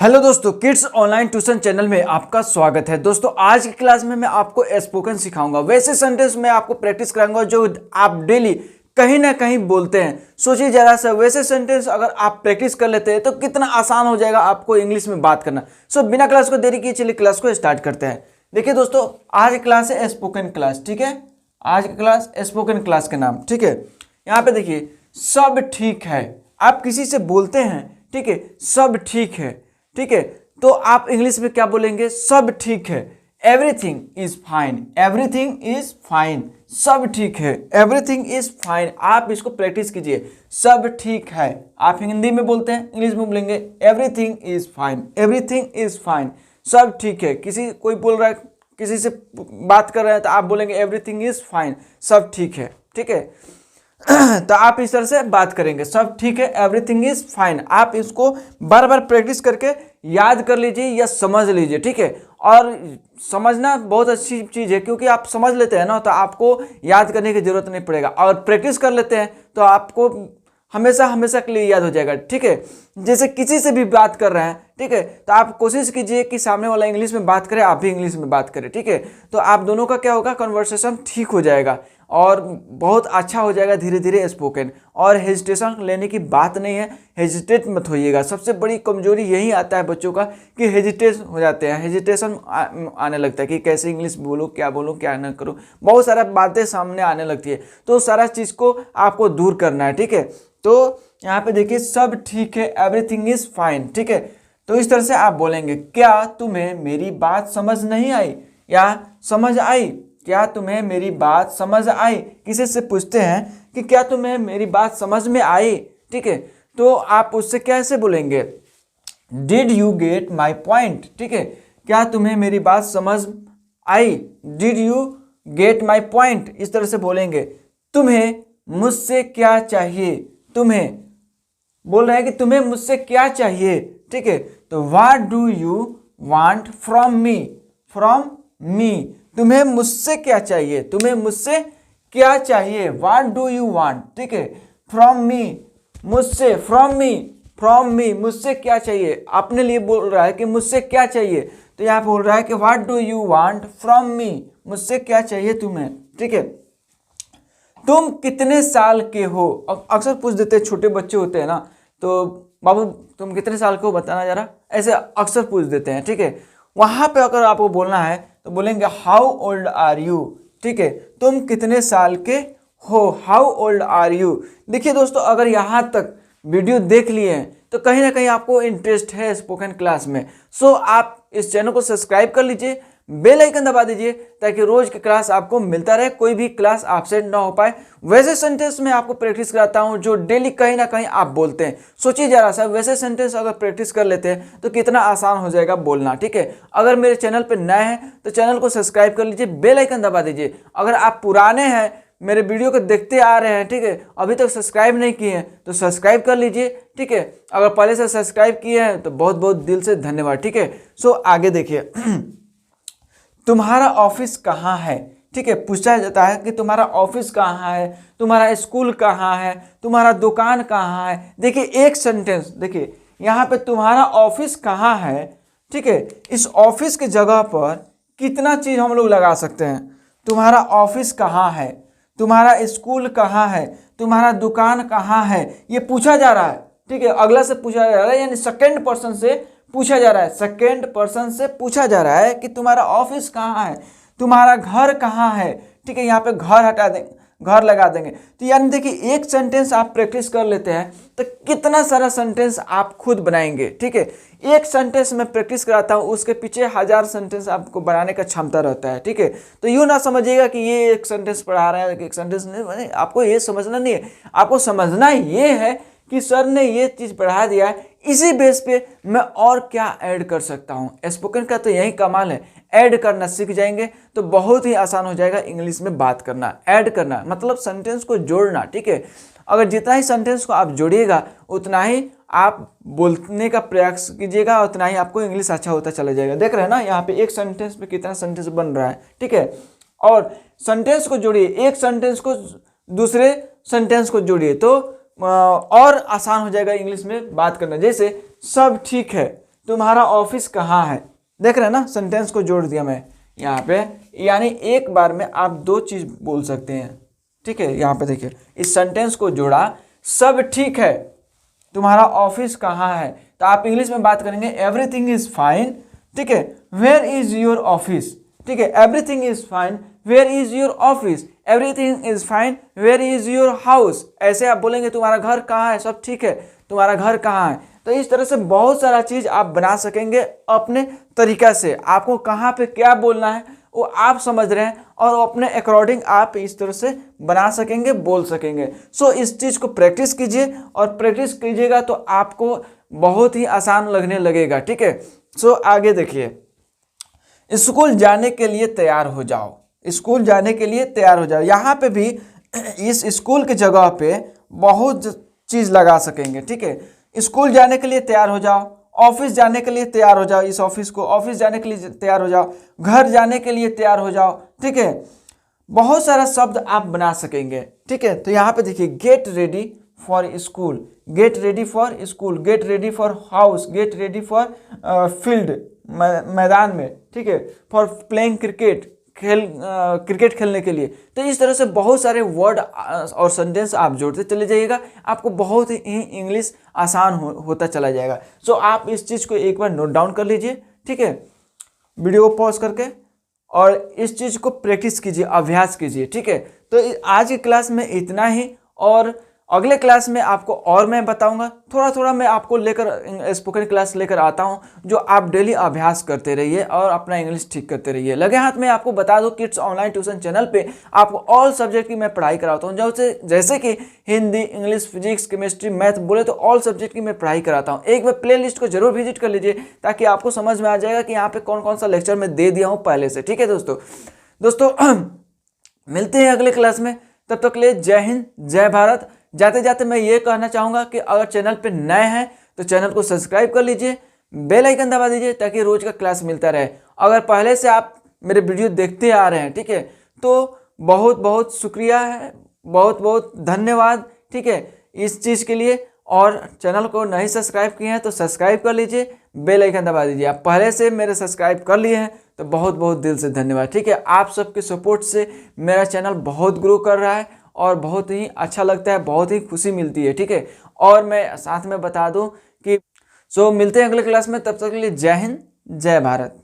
Hello दोस्तों, kids online tuition channel में आपका स्वागत है। दोस्तों आज की क्लास में मैं आपको स्पोकन सिखाऊंगा। वैसे सेंटेंस में आपको प्रैक्टिस कराऊंगा जो आप डेली कहीं ना कहीं बोलते हैं। सोचिए जरा सा, वैसे सेंटेंस अगर आप प्रैक्टिस कर लेते हैं तो कितना आसान हो जाएगा आपको इंग्लिश में बात करना। सो बिना क्लास को देरी किए चलिए क्लास को स्टार्ट करते हैं। देखिए दोस्तों, आज क्लास है स्पोकन क्लास, ठीक है। आज की क्लास स्पोकन क्लास के नाम, ठीक है। यहाँ पे देखिए, सब ठीक है। आप किसी से बोलते हैं, ठीक है, सब ठीक है, ठीक है, तो आप इंग्लिश में क्या बोलेंगे? सब ठीक है, everything is fine, everything is fine, सब ठीक है, एवरीथिंग इज फाइन। आप इसको प्रैक्टिस कीजिए, सब ठीक है। आप हिंदी में बोलते हैं, इंग्लिश में बोलेंगे everything is fine, everything is fine, सब ठीक है। कोई बोल रहा है, किसी से बात कर रहे हैं तो आप बोलेंगे एवरीथिंग इज फाइन, सब ठीक है, ठीक है। तो आप इस तरह से बात करेंगे, सब ठीक है, एवरीथिंग इज फाइन। आप इसको बार बार प्रैक्टिस करके याद कर लीजिए या समझ लीजिए, ठीक है। और समझना बहुत अच्छी चीज़ है, क्योंकि आप समझ लेते हैं ना तो आपको याद करने की जरूरत नहीं पड़ेगा। और प्रैक्टिस कर लेते हैं तो आपको हमेशा हमेशा के लिए याद हो जाएगा, ठीक है। जैसे किसी से भी बात कर रहे हैं, ठीक है, तो आप कोशिश कीजिए कि सामने वाला इंग्लिश में बात करे, आप भी इंग्लिश में बात करें, ठीक है। तो आप दोनों का क्या होगा, कन्वर्सेशन ठीक हो जाएगा और बहुत अच्छा हो जाएगा धीरे धीरे स्पोकन। और हेजिटेशन लेने की बात नहीं है, हेजिटेट मत होइएगा। सबसे बड़ी कमजोरी यही आता है बच्चों का कि हेजिटेट हो जाते हैं, हेजिटेशन आने लगता है कि कैसे इंग्लिश बोलूँ, क्या ना करूँ, बहुत सारा बातें सामने आने लगती है। तो सारा चीज़ को आपको दूर करना है, ठीक है। तो यहाँ पे देखिए, सब ठीक है, एवरीथिंग इज फाइन, ठीक है। तो इस तरह से आप बोलेंगे, क्या तुम्हें मेरी बात समझ नहीं आई या समझ आई? क्या तुम्हें मेरी बात समझ आई? किसी से पूछते हैं कि क्या तुम्हें मेरी बात समझ में आई, ठीक है, तो आप उससे कैसे बोलेंगे? Did you get my point, ठीक है। क्या तुम्हें मेरी बात समझ आई? Did you get my point, इस तरह से बोलेंगे। तुम्हें मुझसे क्या चाहिए? तुम्हें बोल रहे हैं कि तुम्हें मुझसे क्या चाहिए, ठीक है। तो what do you want from me? From me, तुम्हें मुझसे क्या चाहिए? तुम्हें मुझसे क्या चाहिए? व्हाट डू यू वांट, ठीक है। फ्रॉम मी, मुझसे, फ्रॉम मी, फ्रॉम मी, मुझसे क्या चाहिए? अपने लिए बोल रहा है कि मुझसे क्या चाहिए, तो यहाँ बोल रहा है कि what do you want from me, मुझसे क्या चाहिए तुम्हें, ठीक है। तुम कितने साल के हो? अक्सर पूछ देते हैं, छोटे बच्चे होते हैं ना, तो बाबू तुम कितने साल के हो बताना जरा, ऐसे अक्सर पूछ देते हैं, ठीक है। वहां पे अगर आपको बोलना है तो बोलेंगे हाउ ओल्ड आर यू, ठीक है। तुम कितने साल के हो, हाउ ओल्ड आर यू। देखिए दोस्तों, अगर यहाँ तक वीडियो देख लिए हैं तो कहीं ना कहीं आपको इंटरेस्ट है स्पोकन क्लास में। सो आप इस चैनल को सब्सक्राइब कर लीजिए, बेल आइकन दबा दीजिए ताकि रोज की क्लास आपको मिलता रहे, कोई भी क्लास आपसे ना हो पाए। वैसे सेंटेंस में आपको प्रैक्टिस कराता हूं जो डेली कहीं ना कहीं आप बोलते हैं। सोचिए जरा सा, वैसे सेंटेंस अगर प्रैक्टिस कर लेते हैं तो कितना आसान हो जाएगा बोलना, ठीक है। अगर मेरे चैनल पर नए हैं तो चैनल को सब्सक्राइब कर लीजिए, बेल आइकन दबा दीजिए। अगर आप पुराने हैं, मेरे वीडियो को देखते आ रहे हैं, ठीक है, अभी तक सब्सक्राइब नहीं किए हैं तो सब्सक्राइब कर लीजिए, ठीक है। अगर पहले से सब्सक्राइब किए हैं तो बहुत बहुत दिल से धन्यवाद, ठीक है। सो आगे देखिए, तुम्हारा ऑफिस कहाँ है, ठीक है। पूछा जाता है कि तुम्हारा ऑफिस कहाँ है, तुम्हारा स्कूल कहाँ है, तुम्हारा दुकान कहाँ है। देखिए एक सेंटेंस, देखिए यहाँ पे तुम्हारा ऑफिस कहाँ है, ठीक है। इस ऑफिस की जगह पर कितना चीज हम लोग लगा सकते हैं। तुम्हारा ऑफिस कहाँ है, तुम्हारा स्कूल कहाँ है, तुम्हारा दुकान कहाँ है, ये पूछा जा रहा है, ठीक है। अगला से पूछा जा रहा है, यानी सेकेंड पर्सन से पूछा जा रहा है, सेकेंड पर्सन से पूछा जा रहा है कि तुम्हारा ऑफिस कहाँ है, तुम्हारा घर कहाँ है, ठीक है। यहाँ पे घर हटा देंगे, घर लगा देंगे। तो यानी देखिए एक सेंटेंस आप प्रैक्टिस कर लेते हैं तो कितना सारा सेंटेंस आप खुद बनाएंगे, ठीक है। एक सेंटेंस में प्रैक्टिस कराता हूँ, उसके पीछे 1000 सेंटेंस आपको बनाने का क्षमता रहता है, ठीक है। तो यूँ ना समझिएगा कि ये एक सेंटेंस पढ़ा रहा है, एक सेंटेंस नहीं, आपको ये समझना नहीं है। आपको समझना ये है कि सर ने ये चीज़ पढ़ा दिया है, इसी बेस पे मैं और क्या ऐड कर सकता हूँ। स्पोकन का तो यही कमाल है, ऐड करना सीख जाएंगे तो बहुत ही आसान हो जाएगा इंग्लिश में बात करना। ऐड करना मतलब सेंटेंस को जोड़ना, ठीक है। अगर जितना ही सेंटेंस को आप जोड़िएगा उतना ही आप बोलने का प्रयास कीजिएगा, उतना ही आपको इंग्लिश अच्छा होता चला जाएगा। देख रहे हैं ना, यहाँ पे एक सेंटेंस पे कितना सेंटेंस बन रहा है, ठीक है। और सेंटेंस को जोड़िए, एक सेंटेंस को दूसरे सेंटेंस को जोड़िए तो और आसान हो जाएगा इंग्लिश में बात करना। जैसे सब ठीक है, तुम्हारा ऑफिस कहाँ है। देख रहे हैं ना, सेंटेंस को जोड़ दिया मैं यहाँ पे, यानी एक बार में आप दो चीज बोल सकते हैं। ठीक है, यहाँ पे देखिए इस सेंटेंस को जोड़ा, सब ठीक है, तुम्हारा ऑफिस कहाँ है, तो आप इंग्लिश में बात करेंगे एवरीथिंग इज फाइन। ठीक है, वेयर इज योर ऑफिस। ठीक है, everything is fine, where is your office. Everything is fine, where is your house. ऐसे आप बोलेंगे तुम्हारा घर कहाँ है, सब ठीक है, तुम्हारा घर कहाँ है। तो इस तरह से बहुत सारा चीज आप बना सकेंगे अपने तरीका से। आपको कहाँ पे क्या बोलना है वो आप समझ रहे हैं, और अपने अकॉर्डिंग आप इस तरह से बना सकेंगे, बोल सकेंगे। सो इस चीज को प्रैक्टिस कीजिए, और प्रैक्टिस कीजिएगा तो आपको बहुत ही आसान लगने लगेगा। ठीक है, सो आगे देखिए, स्कूल जाने के लिए तैयार हो जाओ। स्कूल जाने के लिए तैयार हो जाओ, यहाँ पे भी इस स्कूल की जगह पे बहुत चीज लगा सकेंगे। ठीक है, स्कूल जाने के लिए तैयार हो जाओ, ऑफिस जाने के लिए तैयार हो जाओ, इस ऑफिस को ऑफिस जाने के लिए तैयार हो जाओ, घर जाने के लिए तैयार हो जाओ। ठीक है, बहुत सारा शब्द आप बना सकेंगे। ठीक है, तो यहाँ पे देखिए, get ready for school, get ready for school, get ready for house, get ready for field, मैदान में। ठीक है, फॉर प्लेइंग क्रिकेट, क्रिकेट खेलने के लिए। तो इस तरह से बहुत सारे वर्ड और सेंटेंस आप जोड़ते चले जाइएगा, आपको बहुत ही इंग्लिश आसान होता चला जाएगा। सो आप इस चीज़ को एक बार नोट डाउन कर लीजिए। ठीक है, वीडियो को पॉज करके, और इस चीज़ को प्रैक्टिस कीजिए, अभ्यास कीजिए। ठीक है, तो आज की क्लास में इतना ही, और अगले क्लास में आपको और मैं बताऊंगा, थोड़ा थोड़ा मैं आपको लेकर स्पोकन क्लास लेकर आता हूं, जो आप डेली अभ्यास करते रहिए और अपना इंग्लिश ठीक करते रहिए। लगे हाथ में आपको बता दूं, किड्स ऑनलाइन ट्यूशन चैनल पे आपको ऑल सब्जेक्ट की मैं पढ़ाई कराता हूं, जैसे कि Hindi, English, physics, chemistry, math, बोले तो ऑल सब्जेक्ट की मैं पढ़ाई कराता हूँ। एक बार प्ले लिस्ट को जरूर विजिट कर लीजिए, ताकि आपको समझ में आ जाएगा कि यहाँ पे कौन कौन सा लेक्चर मैं दे दिया हूँ पहले से। ठीक है दोस्तों मिलते हैं अगले क्लास में, तब तक के लिए जय हिंद, जय भारत। जाते जाते मैं ये कहना चाहूँगा कि अगर चैनल पे नए हैं तो चैनल को सब्सक्राइब कर लीजिए, बेल आइकन दबा दीजिए, ताकि रोज का क्लास मिलता रहे। अगर पहले से आप मेरे वीडियो देखते आ रहे हैं, ठीक है, तो बहुत बहुत शुक्रिया है, बहुत बहुत धन्यवाद। ठीक है, इस चीज़ के लिए। और चैनल को नहीं सब्सक्राइब किए हैं तो सब्सक्राइब कर लीजिए, बेल आइकन दबा दीजिए। आप पहले से मेरे सब्सक्राइब कर लिए हैं तो बहुत बहुत दिल से धन्यवाद। ठीक है, आप सबके सपोर्ट से मेरा चैनल बहुत ग्रो कर रहा है, और बहुत ही अच्छा लगता है, बहुत ही खुशी मिलती है। ठीक है, और मैं साथ में बता दूं कि मिलते हैं अगले क्लास में, तब तक के लिए जय हिंद, जय भारत।